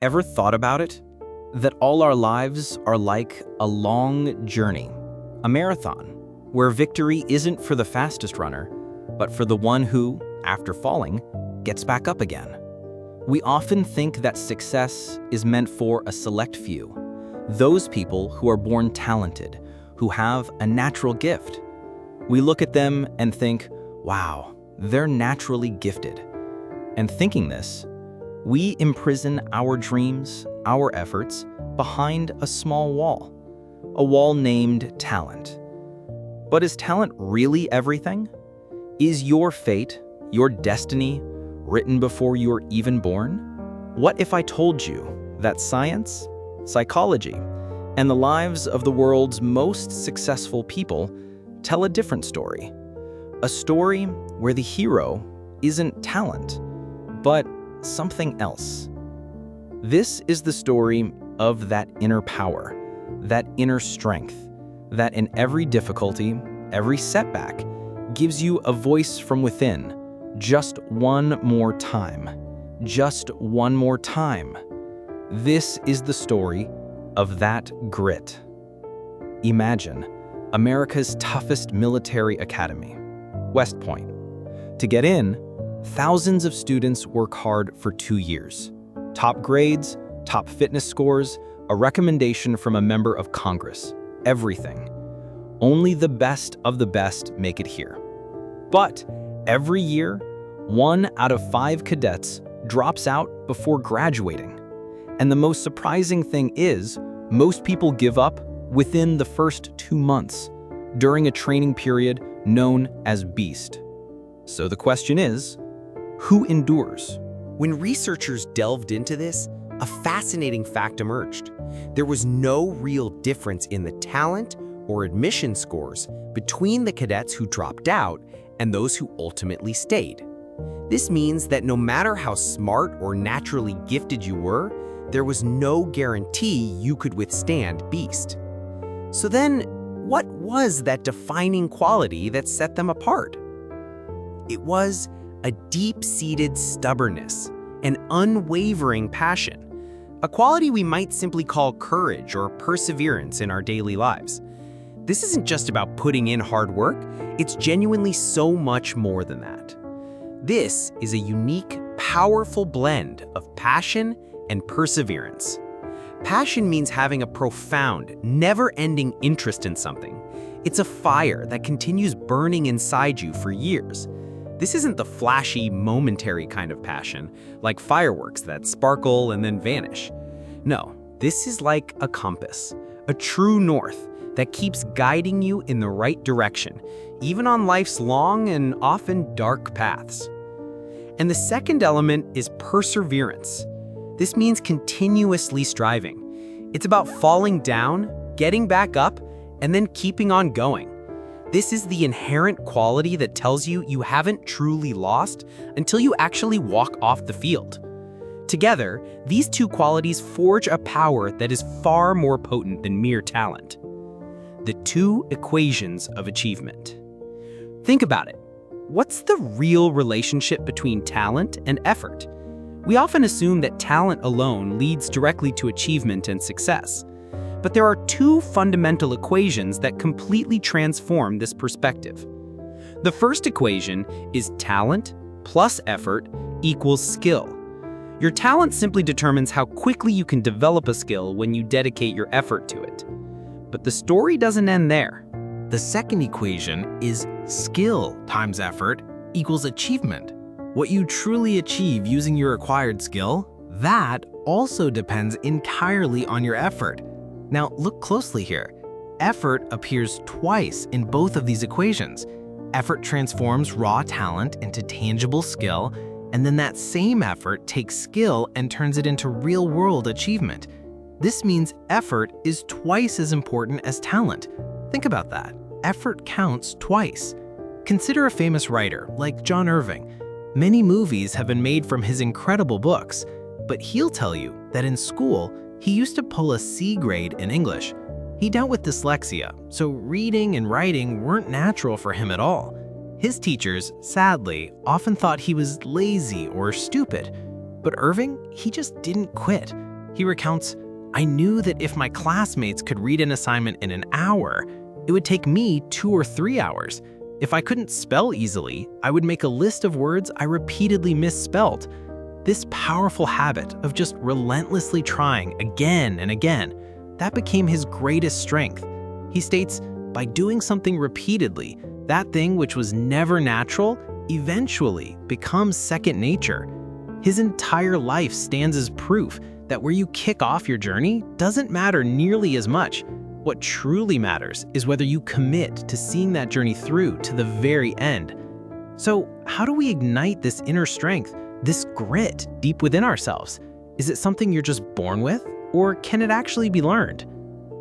Ever thought about it? That all our lives are like a long journey, a marathon, where victory isn't for the fastest runner, but for the one who, after falling, gets back up again. We often think that success is meant for a select few, those people who are born talented, who have a natural gift. We look at them and think, wow, they're naturally gifted. And thinking this, we imprison our dreams, our efforts, behind a small wall, a wall named talent. But is talent really everything? Is your fate, your destiny, written before you were even born? What if I told you that science, psychology, and the lives of the world's most successful people tell a different story? A story where the hero isn't talent, but something else. This is the story of that inner power, that inner strength, that in every difficulty, every setback, gives you a voice from within. Just one more time. Just one more time. This is the story of that grit. Imagine America's toughest military academy, West Point. To get in, thousands of students work hard for 2 years. Top grades, top fitness scores, a recommendation from a member of Congress. Everything. Only the best of the best make it here. But every year, 1 out of 5 cadets drops out before graduating. And the most surprising thing is, most people give up within the first 2 months, during a training period known as BEAST. So the question is, who endures? When researchers delved into this, a fascinating fact emerged. There was no real difference in the talent or admission scores between the cadets who dropped out and those who ultimately stayed. This means that no matter how smart or naturally gifted you were, there was no guarantee you could withstand BEAST. So then, what was that defining quality that set them apart? It was a deep-seated stubbornness, an unwavering passion, a quality we might simply call courage or perseverance in our daily lives. This isn't just about putting in hard work, it's genuinely so much more than that. This is a unique, powerful blend of passion and perseverance. Passion means having a profound, never-ending interest in something. It's a fire that continues burning inside you for years. This isn't the flashy, momentary kind of passion, like fireworks that sparkle and then vanish. No, this is like a compass, a true north that keeps guiding you in the right direction, even on life's long and often dark paths. And the second element is perseverance. This means continuously striving. It's about falling down, getting back up, and then keeping on going. This is the inherent quality that tells you you haven't truly lost until you actually walk off the field. Together, these two qualities forge a power that is far more potent than mere talent. The two equations of achievement. Think about it. What's the real relationship between talent and effort? We often assume that talent alone leads directly to achievement and success. But there are two fundamental equations that completely transform this perspective. The first equation is talent plus effort equals skill. Your talent simply determines how quickly you can develop a skill when you dedicate your effort to it. But the story doesn't end there. The second equation is skill times effort equals achievement. What you truly achieve using your acquired skill, that also depends entirely on your effort. Now look closely here. Effort appears twice in both of these equations. Effort transforms raw talent into tangible skill, and then that same effort takes skill and turns it into real-world achievement. This means effort is twice as important as talent. Think about that. Effort counts twice. Consider a famous writer like John Irving. Many movies have been made from his incredible books, but he'll tell you that in school, he used to pull a C grade in English. He dealt with dyslexia, so reading and writing weren't natural for him at all. His teachers, sadly, often thought he was lazy or stupid. But Irving, he just didn't quit. He recounts, "I knew that if my classmates could read an assignment in an hour, it would take me 2 or 3 hours. If I couldn't spell easily, I would make a list of words I repeatedly misspelled." This powerful habit of just relentlessly trying again and again, that became his greatest strength. He states, by doing something repeatedly, that thing which was never natural eventually becomes second nature. His entire life stands as proof that where you kick off your journey doesn't matter nearly as much. What truly matters is whether you commit to seeing that journey through to the very end. So, how do we ignite this inner strength, this grit deep within ourselves? Is it something you're just born with, or can it actually be learned?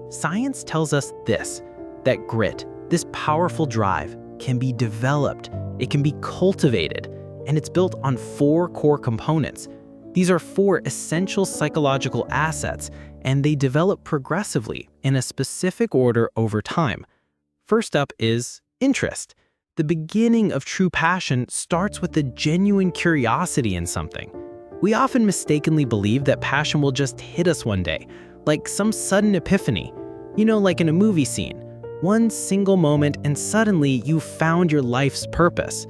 Science tells us this, that grit, this powerful drive, can be developed, it can be cultivated, and it's built on 4 core components. These are 4 essential psychological assets, and they develop progressively in a specific order over time. First up is interest. The beginning of true passion starts with a genuine curiosity in something. We often mistakenly believe that passion will just hit us one day, like some sudden epiphany. Like in a movie scene. One single moment and suddenly you found your life's purpose.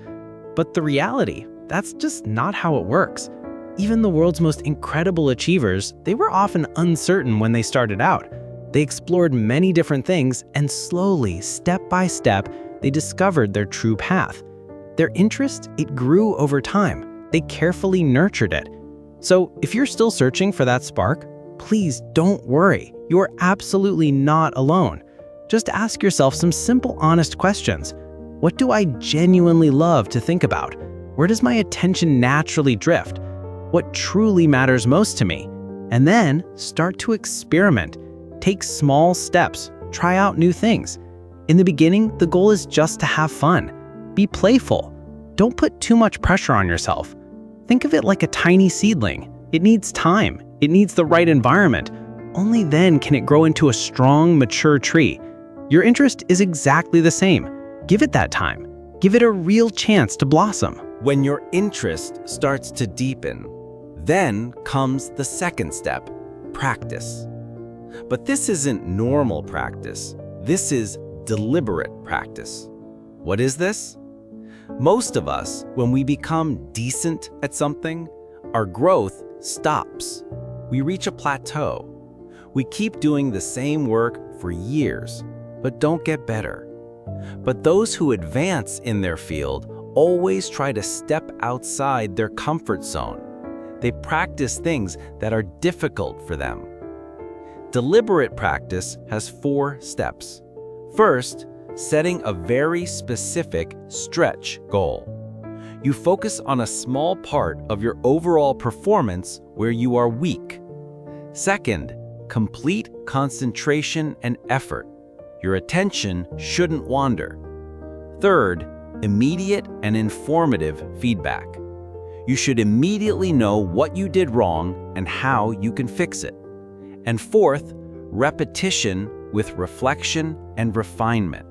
But the reality, that's just not how it works. Even the world's most incredible achievers, they were often uncertain when they started out. They explored many different things, and slowly, step by step, they discovered their true path. Their interest, it grew over time. They carefully nurtured it. So if you're still searching for that spark, please don't worry. You are absolutely not alone. Just ask yourself some simple, honest questions. What do I genuinely love to think about? Where does my attention naturally drift? What truly matters most to me? And then start to experiment. Take small steps. Try out new things. In the beginning, the goal is just to have fun. Be playful. Don't put too much pressure on yourself. Think of it like a tiny seedling. It needs time. It needs the right environment. Only then can it grow into a strong, mature tree. Your interest is exactly the same. Give it that time. Give it a real chance to blossom. When your interest starts to deepen, then comes the second step, practice. But this isn't normal practice. This is deliberate practice. What is this? Most of us, when we become decent at something, our growth stops. We reach a plateau. We keep doing the same work for years, but don't get better. But those who advance in their field always try to step outside their comfort zone. They practice things that are difficult for them. Deliberate practice has 4 steps. First, setting a very specific stretch goal. You focus on a small part of your overall performance where you are weak. Second, complete concentration and effort. Your attention shouldn't wander. Third, immediate and informative feedback. You should immediately know what you did wrong and how you can fix it. And fourth, repetition with reflection and refinement.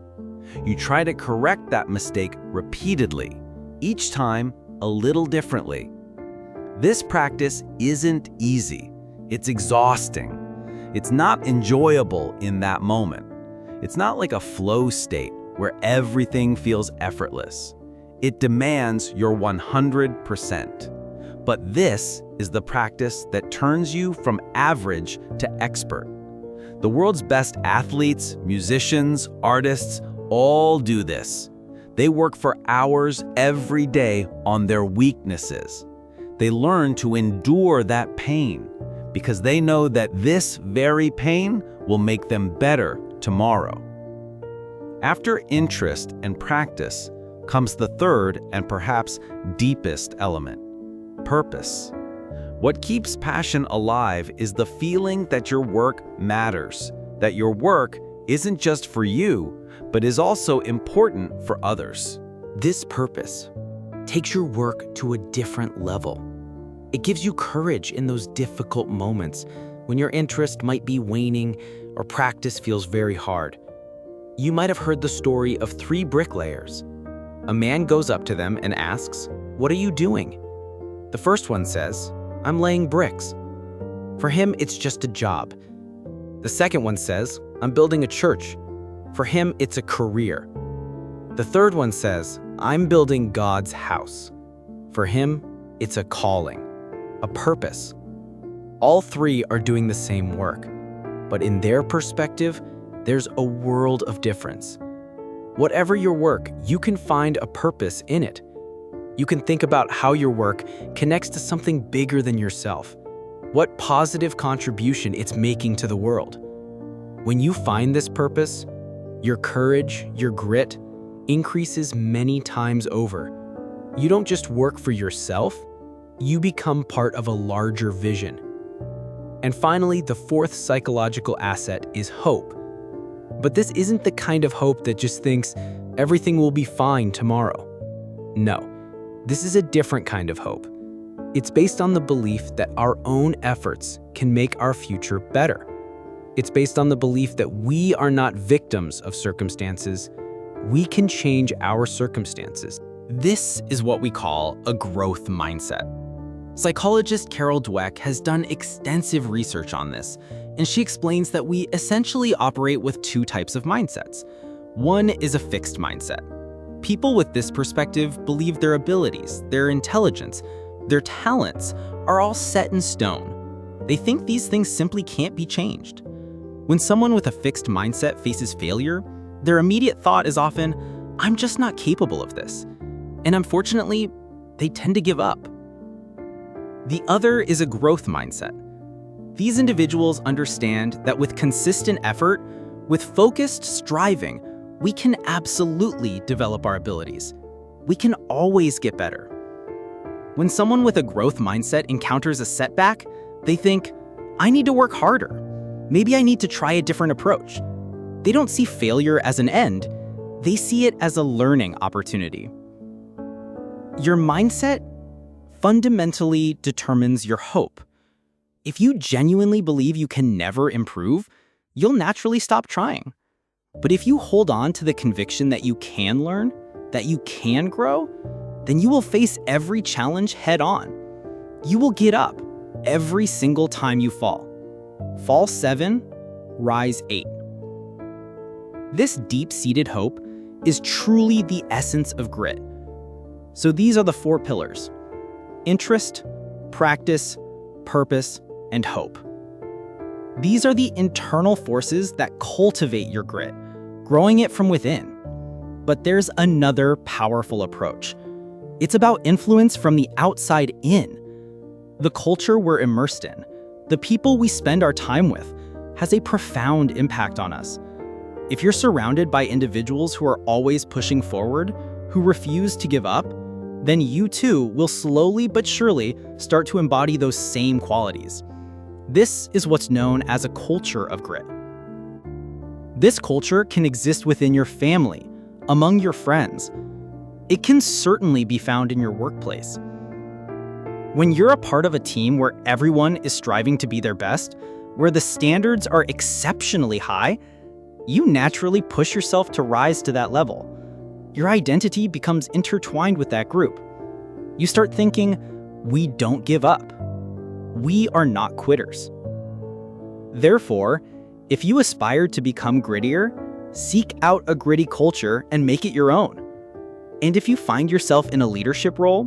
You try to correct that mistake repeatedly, each time a little differently. This practice isn't easy. It's exhausting. It's not enjoyable in that moment. It's not like a flow state where everything feels effortless. It demands your 100%. But this is the practice that turns you from average to expert. The world's best athletes, musicians, artists, all do this. They work for hours every day on their weaknesses. They learn to endure that pain because they know that this very pain will make them better tomorrow. After interest and practice comes the third and perhaps deepest element, purpose. What keeps passion alive is the feeling that your work matters, that your work isn't just for you, but is also important for others. This purpose takes your work to a different level. It gives you courage in those difficult moments when your interest might be waning or practice feels very hard. You might have heard the story of 3 bricklayers. A man goes up to them and asks, "What are you doing?" The first one says, "I'm laying bricks." For him, it's just a job. The second one says, I'm building a church. For him, it's a career. The third one says, I'm building God's house. For him, it's a calling, a purpose. All three are doing the same work, but in their perspective, there's a world of difference. Whatever your work, you can find a purpose in it. You can think about how your work connects to something bigger than yourself, what positive contribution it's making to the world. When you find this purpose, your courage, your grit, increases many times over. You don't just work for yourself, you become part of a larger vision. And finally, the fourth psychological asset is hope. But this isn't the kind of hope that just thinks everything will be fine tomorrow. No, this is a different kind of hope. It's based on the belief that our own efforts can make our future better. It's based on the belief that we are not victims of circumstances. We can change our circumstances. This is what we call a growth mindset. Psychologist Carol Dweck has done extensive research on this, and she explains that we essentially operate with two types of mindsets. One is a fixed mindset. People with this perspective believe their abilities, their intelligence, their talents are all set in stone. They think these things simply can't be changed. When someone with a fixed mindset faces failure, their immediate thought is often, I'm just not capable of this. And unfortunately, they tend to give up. The other is a growth mindset. These individuals understand that with consistent effort, with focused striving, we can absolutely develop our abilities. We can always get better. When someone with a growth mindset encounters a setback, they think, I need to work harder. Maybe I need to try a different approach. They don't see failure as an end, they see it as a learning opportunity. Your mindset fundamentally determines your hope. If you genuinely believe you can never improve, you'll naturally stop trying. But if you hold on to the conviction that you can learn, that you can grow, then you will face every challenge head on. You will get up every single time you fall. Fall 7, rise 8. This deep-seated hope is truly the essence of grit. So these are the 4 pillars: interest, practice, purpose, and hope. These are the internal forces that cultivate your grit, growing it from within. But there's another powerful approach. It's about influence from the outside in. The culture we're immersed in, the people we spend our time with, has a profound impact on us. If you're surrounded by individuals who are always pushing forward, who refuse to give up, then you too will slowly but surely start to embody those same qualities. This is what's known as a culture of grit. This culture can exist within your family, among your friends. It can certainly be found in your workplace. When you're a part of a team where everyone is striving to be their best, where the standards are exceptionally high, you naturally push yourself to rise to that level. Your identity becomes intertwined with that group. You start thinking, we don't give up. We are not quitters. Therefore, if you aspire to become grittier, seek out a gritty culture and make it your own. And if you find yourself in a leadership role,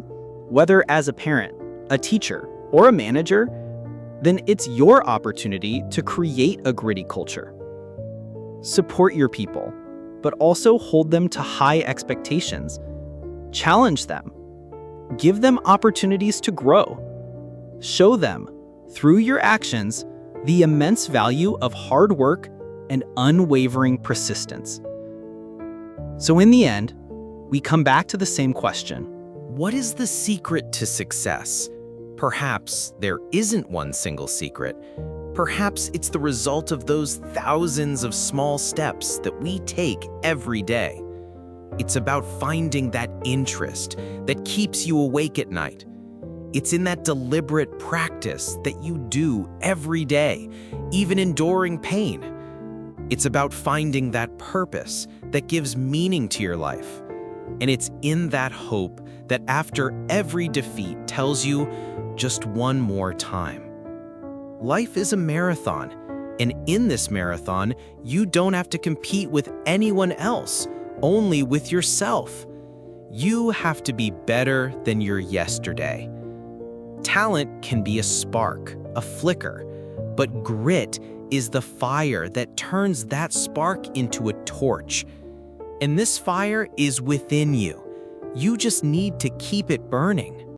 whether as a parent, a teacher, or a manager, then it's your opportunity to create a gritty culture. Support your people, but also hold them to high expectations. Challenge them. Give them opportunities to grow. Show them, through your actions, the immense value of hard work and unwavering persistence. So in the end, we come back to the same question. What is the secret to success? Perhaps there isn't one single secret. Perhaps it's the result of those thousands of small steps that we take every day. It's about finding that interest that keeps you awake at night. It's in that deliberate practice that you do every day, even enduring pain. It's about finding that purpose that gives meaning to your life. And it's in that hope that after every defeat tells you just one more time, Life is a marathon, and in this marathon, you don't have to compete with anyone else, only with yourself. You have to be better than your yesterday. Talent can be a spark, a flicker, but grit is the fire that turns that spark into a torch. And this fire is within you. You just need to keep it burning.